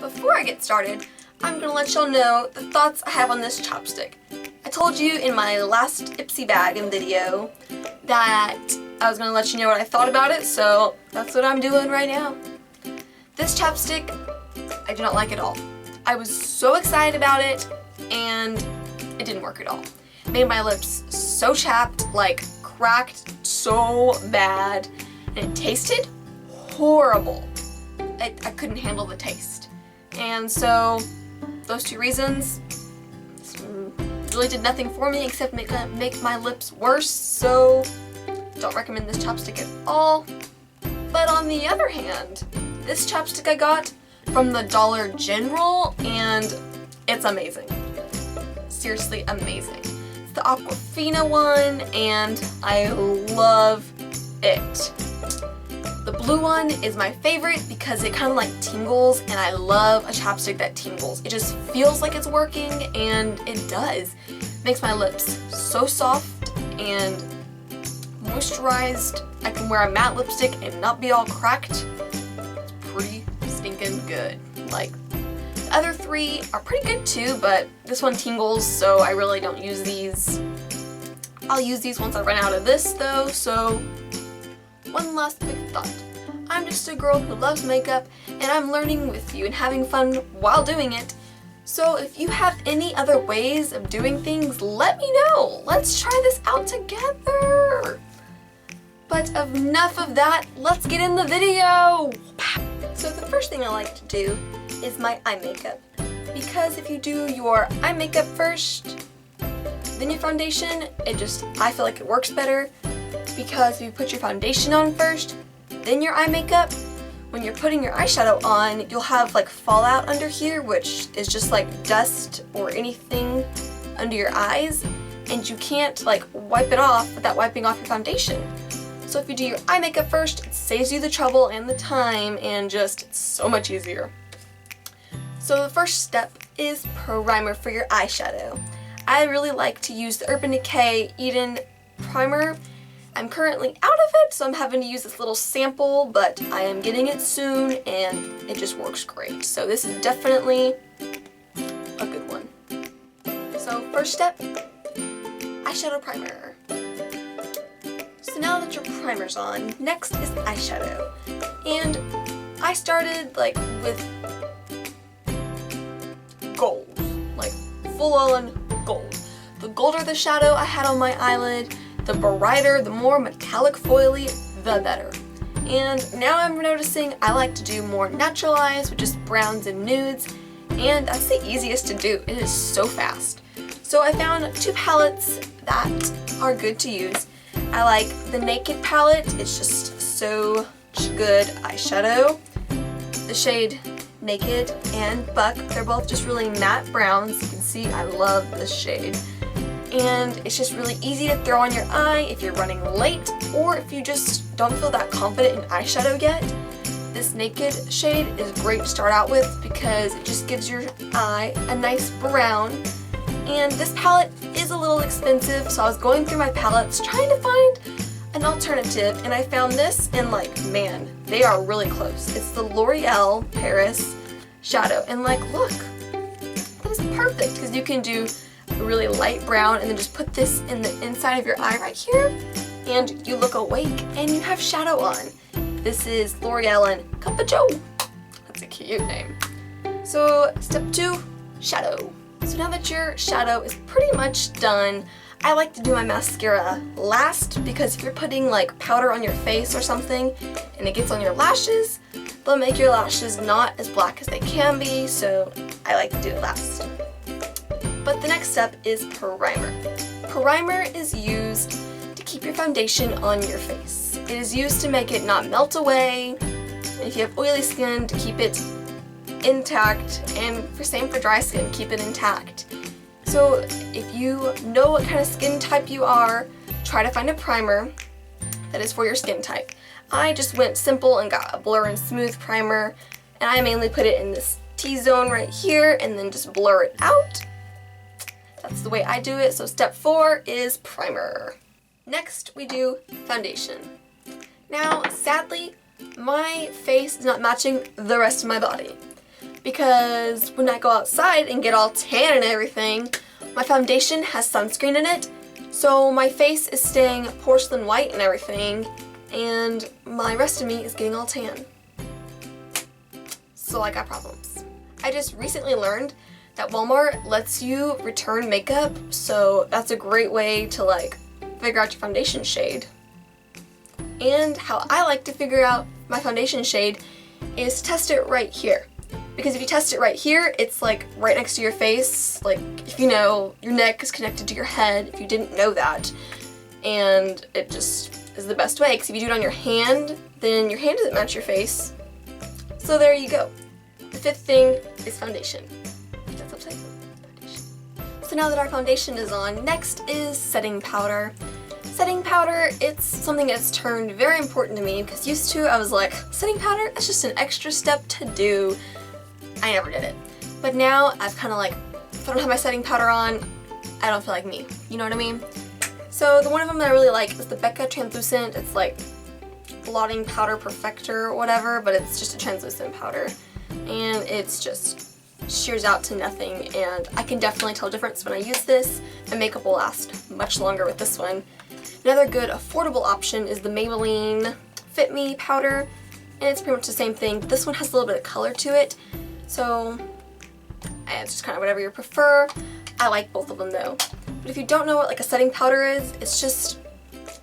before I get started, I'm gonna let y'all know the thoughts I have on this chapstick. I told you in my last Ipsy Baggin' video that I was gonna let you know what I thought about it, so that's what I'm doing right now. This chapstick, I do not like at all. I was so excited about it, and it didn't work at all. It made my lips so chapped, like cracked so bad, and it tasted horrible. I couldn't handle the taste. And so, those two reasons really did nothing for me except make my lips worse, so don't recommend this chapstick at all. But on the other hand, this chapstick I got from the Dollar General, and it's amazing. Seriously amazing. It's the Aquafina one, and I love it. The blue one is my favorite because it kind of like tingles, and I love a chapstick that tingles. It just feels like it's working, and it does. It makes my lips so soft and moisturized. I can wear a matte lipstick and not be all cracked. It's pretty stinking good. Like, the other three are pretty good too, but this one tingles, so I really don't use these. I'll use these once I run out of this though, so one last big thought. I'm just a girl who loves makeup, and I'm learning with you and having fun while doing it. So if you have any other ways of doing things, let me know. Let's try this out together. But enough of that, let's get in the video. So the first thing I like to do is my eye makeup. Because if you do your eye makeup first, then your foundation, I feel like it works better. Because if you put your foundation on first, then your eye makeup, when you're putting your eyeshadow on, you'll have like fallout under here, which is just like dust or anything under your eyes, and you can't like wipe it off without wiping off your foundation. So if you do your eye makeup first, it saves you the trouble and the time, and just it's so much easier. So the first step is primer for your eyeshadow. I really like to use the Urban Decay Eden primer. I'm currently out of it, so I'm having to use this little sample, but I am getting it soon, and it just works great. So this is definitely a good one. So first step, eyeshadow primer. So now that your primer's on, next is eyeshadow. And I started like with gold, like full on gold. The golder the shadow I had on my eyelid, the brighter, the more metallic foily, the better. And now I'm noticing I like to do more naturalized, which is browns and nudes, and that's the easiest to do. It is so fast. So I found two palettes that are good to use. I like the Naked palette. It's just so good eyeshadow. The shade Naked and Buck, they're both just really matte browns. You can see I love this shade. And it's just really easy to throw on your eye if you're running late, or if you just don't feel that confident in eyeshadow yet. This Naked shade is great to start out with because it just gives your eye a nice brown. And this palette is a little expensive, so I was going through my palettes trying to find an alternative, and I found this, and like, man, they are really close. It's the L'Oreal Paris shadow, and like, look, that is perfect because you can do a really light brown and then just put this in the inside of your eye right here, and you look awake and you have shadow on. This is L'Oreal and Cup of Joe. That's a cute name. So step 2, shadow. So now that your shadow is pretty much done, I like to do my mascara last, because if you're putting like powder on your face or something and it gets on your lashes, they'll make your lashes not as black as they can be, so I like to do it last. But the next step is primer. Primer is used to keep your foundation on your face. It is used to make it not melt away, and if you have oily skin, to keep it intact, and same for dry skin, keep it intact. So if you know what kind of skin type you are, try to find a primer that is for your skin type. I just went simple and got a Blur and Smooth primer, and I mainly put it in this T-zone right here and then just blur it out. That's the way I do it. So step 4 is primer. Next we do foundation. Now sadly, my face is not matching the rest of my body. because when I go outside and get all tan and everything, my foundation has sunscreen in it, so my face is staying porcelain white and everything, and my rest of me is getting all tan. So I got problems. I just recently learned that Walmart lets you return makeup, so that's a great way to like figure out your foundation shade. And how I like to figure out my foundation shade is test it right here. Because if you test it right here, it's like right next to your face. Like if you know your neck is connected to your head, if you didn't know that. And it just is the best way, because if you do it on your hand, then your hand doesn't match your face. So there you go. The fifth thing is foundation. That's upside down. Foundation. So now that our foundation is on, next is setting powder. Setting powder, it's something that's turned very important to me, because used to I was like, setting powder, that's just an extra step to do. I never did it. But now I've kind of like, if I don't have my setting powder on, I don't feel like me. You know what I mean? So the one of them that I really like is the Becca Translucent. It's like blotting powder perfector or whatever, but it's just a translucent powder. And it's just shears out to nothing, and I can definitely tell a difference when I use this. My makeup will last much longer with this one. Another good affordable option is the Maybelline Fit Me powder, and it's pretty much the same thing, but this one has a little bit of color to it, so it's just kind of whatever you prefer. I like both of them though. But if you don't know what like a setting powder is, it's just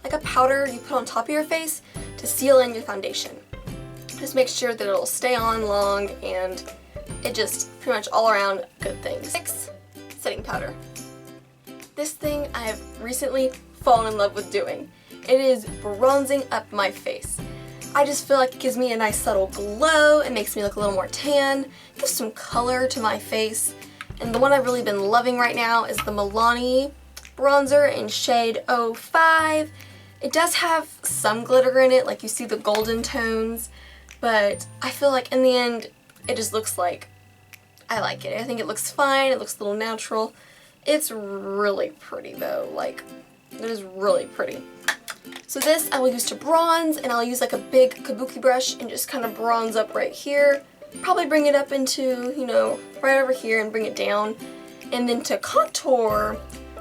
like a powder you put on top of your face to seal in your foundation. Just make sure that it'll stay on long, and it just pretty much all around good things. 6. Setting powder. This thing I have recently fallen in love with doing. It is bronzing up my face. I just feel like it gives me a nice subtle glow. It makes me look a little more tan. It gives some color to my face. And the one I've really been loving right now is the Milani bronzer in shade 05. It does have some glitter in it, like you see the golden tones, but I feel like in the end it just looks like I like it. I think it looks fine, it looks a little natural. It's really pretty though, like it is really pretty. So this I will use to bronze, and I'll use like a big kabuki brush and just kind of bronze up right here. Probably bring it up into, you know, right over here and bring it down. And then to contour,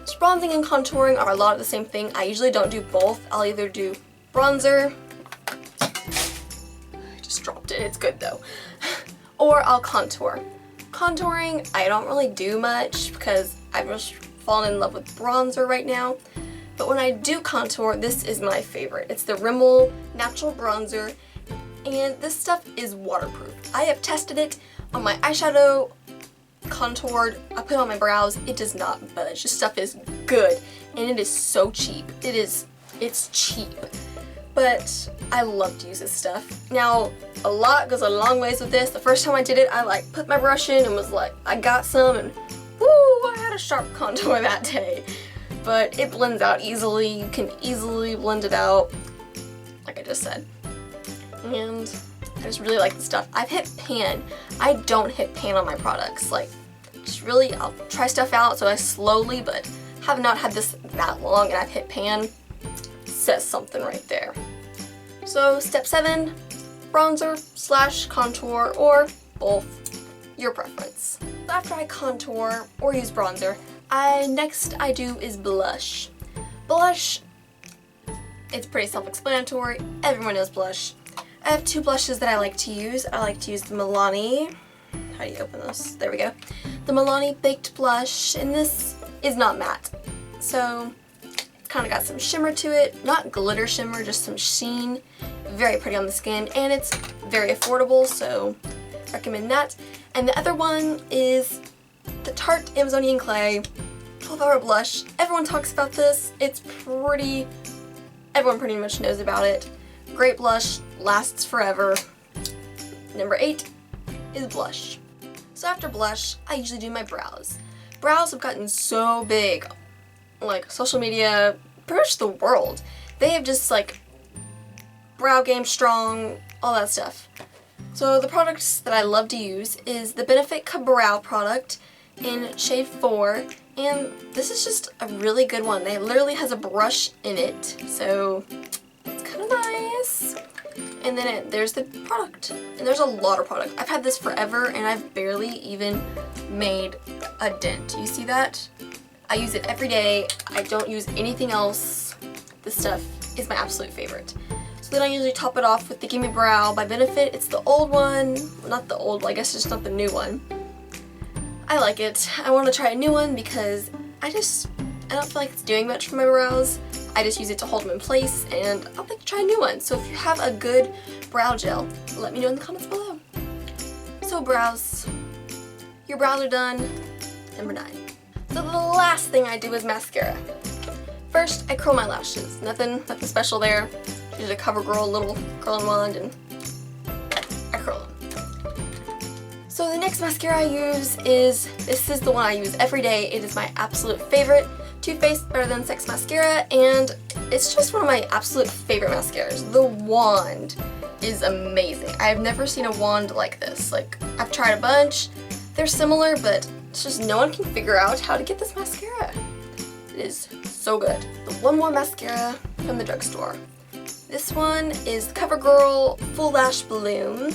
just bronzing and contouring are a lot of the same thing. I usually don't do both. I'll either do bronzer, I just dropped it, it's good though, or I'll contour. Contouring, I don't really do much because I've just fallen in love with bronzer right now. But when I do contour, this is my favorite. It's the Rimmel Natural Bronzer, and this stuff is waterproof. I have tested it on my eyeshadow, contoured, I put it on my brows, it does not budge. This stuff is good, and it is so cheap. It's cheap, but I love to use this stuff. Now, a lot goes a long ways with this. The first time I did it, I like put my brush in and was like, I got some, and woo, I had a sharp contour that day. But it blends out easily. You can easily blend it out, like I just said. And I just really like the stuff. I've hit pan. I don't hit pan on my products. Like, just really, I'll try stuff out so I slowly, but have not had this that long and I've hit pan. Says something right there. So step 7, bronzer / contour, or both, your preference. After I contour or use bronzer, next I do is blush. Blush, it's pretty self-explanatory. Everyone knows blush. I have 2 blushes that I like to use. I like to use the Milani, how do you open this? There we go. The Milani Baked Blush, and this is not matte. So, it's kind of got some shimmer to it. Not glitter shimmer, just some sheen. Very pretty on the skin, and it's very affordable, so recommend that. And the other one is the Tarte Amazonian Clay 12-Hour Blush. Everyone talks about this. It's pretty, everyone pretty much knows about it. Great blush, lasts forever. Number 8 is blush. So after blush, I usually do my brows. Brows have gotten so big, like social media, pretty much the world. They have just like brow game strong, all that stuff. So the products that I love to use is the Benefit Brow product in shade 4, and this is just a really good one. It literally has a brush in it, so it's kind of nice. And then there's the product. And there's a lot of product. I've had this forever and I've barely even made a dent. You see that? I use it every day. I don't use anything else. This stuff is my absolute favorite. So then I usually top it off with the Gimme Brow by Benefit. It's the old one. Well, not the old, I guess it's not the new one. I like it. I want to try a new one because I don't feel like it's doing much for my brows. I just use it to hold them in place, and I'd like to try a new one. So if you have a good brow gel, let me know in the comments below. So brows. Your brows are done. Number 9. So the last thing I do is mascara. First, I curl my lashes. Nothing special there. Use a CoverGirl little curling wand and I curl them. So the next mascara I use this is the one I use every day. It is my absolute favorite. Too Faced Better Than Sex mascara, and it's just one of my absolute favorite mascaras. The wand is amazing. I've never seen a wand like this. Like, I've tried a bunch. They're similar, but it's just no one can figure out how to get this mascara. It is so good. The One More mascara from the drugstore. This one is CoverGirl Full Lash Bloom,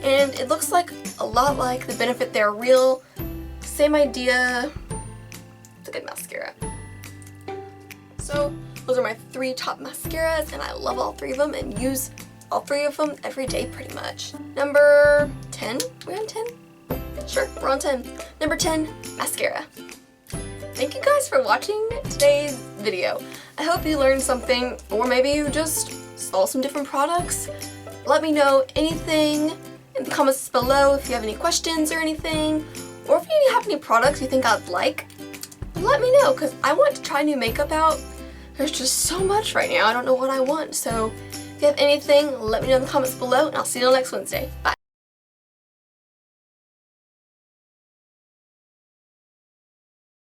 and it looks like a lot like the Benefit They're Real. Same idea. It's a good mascara. So those are my 3 top mascaras, and I love all 3 of them and use all 3 of them every day pretty much. Number 10? We're on 10? Sure, we're on 10. Number 10, mascara. Thank you guys for watching today's video. I hope you learned something, or maybe you just saw some different products. Let me know anything in the comments below if you have any questions or anything, or if you have any products you think I'd like. Let me know, because I want to try new makeup out. There's just so much right now, I don't know what I want. So if you have anything, let me know in the comments below, and I'll see you next Wednesday. Bye.